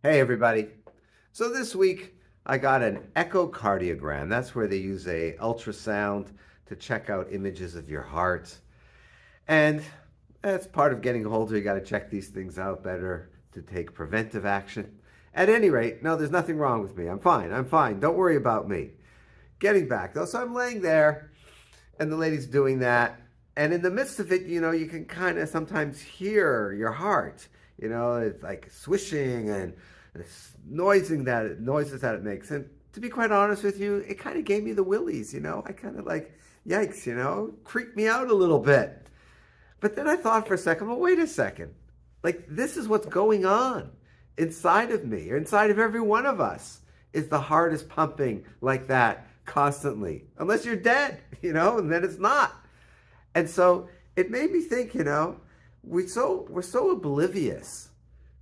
Hey everybody. So this week I got an echocardiogram. That's where they use a ultrasound to check out images of your heart. And that's part of getting older. You got to check these things out better to take preventive action. At any rate, no, there's nothing wrong with me. I'm fine. I'm fine. Don't worry about me. Getting back though, so I'm laying there and the lady's doing that. And in the midst of it, you can kind of sometimes hear your heart. It's like swishing and noises that it makes. And to be quite honest with you, it kind of gave me the willies. I kind of like, yikes, creeped me out a little bit. But then I thought for a second, well, wait a second. Like, this is what's going on inside of me, or inside of every one of us, is the heart is pumping like that constantly. Unless you're dead, and then it's not. And so it made me think, we're so oblivious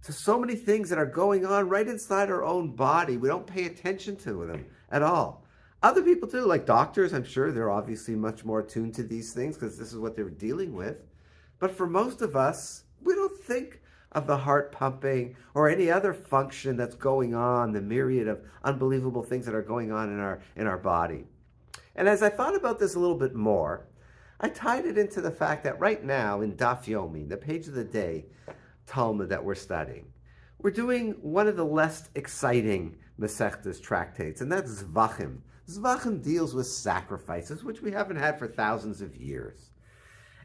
to so many things that are going on right inside our own body. We don't pay attention to them at all. Other people do, like doctors, I'm sure they're obviously much more attuned to these things because this is what they're dealing with. But for most of us, we don't think of the heart pumping or any other function that's going on, the myriad of unbelievable things that are going on in our body. And as I thought about this a little bit more, I tied it into the fact that right now in Daf Yomi, the page of the day Talmud that we're studying, we're doing one of the less exciting Masechtas tractates, and that's Zvachim. Zvachim deals with sacrifices, which we haven't had for thousands of years.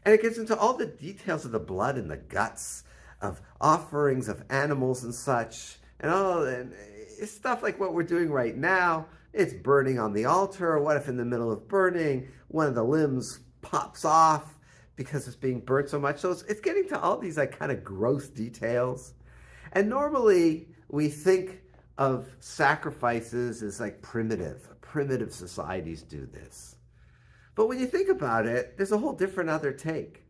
And it gets into all the details of the blood and the guts of offerings of animals and such, and it's stuff like what we're doing right now. It's burning on the altar. What if in the middle of burning, one of the limbs pops off because it's being burnt so much? So it's getting to all these like kind of gross details. And normally we think of sacrifices as like primitive societies do this. But when you think about it, there's a whole different other take.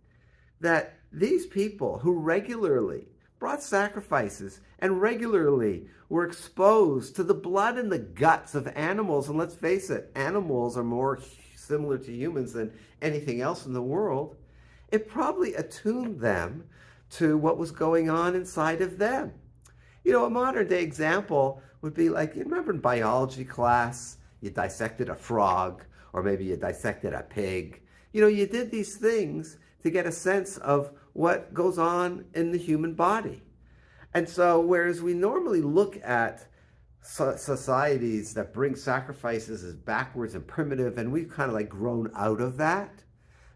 That these people who regularly brought sacrifices and regularly were exposed to the blood and the guts of animals, and let's face it, animals are more similar to humans than anything else in the world, it probably attuned them to what was going on inside of them. A modern day example would be like, you remember in biology class, you dissected a frog, or maybe you dissected a pig. You did these things to get a sense of what goes on in the human body. And so, whereas we normally look at societies that bring sacrifices as backwards and primitive, and we've kind of like grown out of that,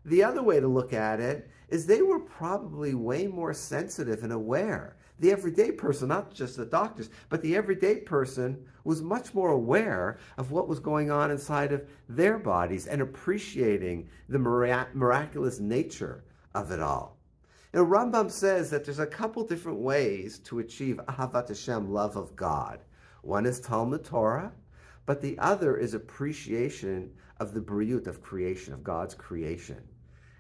the other way to look at it is they were probably way more sensitive and aware. The everyday person, not just the doctors, but the everyday person was much more aware of what was going on inside of their bodies and appreciating the miraculous nature of it all. Rambam says that there's a couple different ways to achieve Ahavat Hashem, love of God. One is Talmud Torah, but the other is appreciation of the Briut, of creation, of God's creation.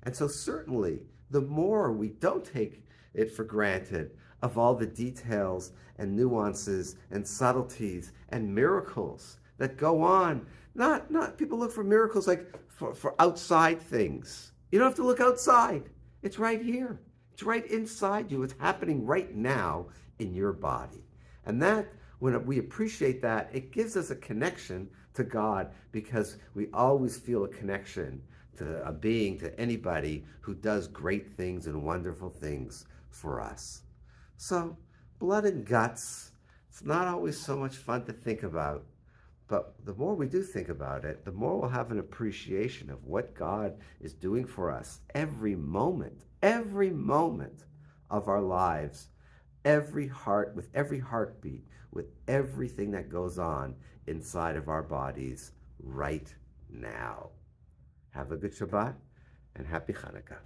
And so certainly, the more we don't take it for granted of all the details and nuances and subtleties and miracles that go on. Not people look for miracles like for outside things. You don't have to look outside. It's right here. It's right inside you. It's happening right now in your body. And that, when we appreciate that, it gives us a connection to God, because we always feel a connection to a being, to anybody who does great things and wonderful things for us. So, blood and guts, it's not always so much fun to think about, but the more we do think about it, the more we'll have an appreciation of what God is doing for us every moment of our lives, with every heartbeat, with everything that goes on inside of our bodies right now. Have a good Shabbat and happy Hanukkah.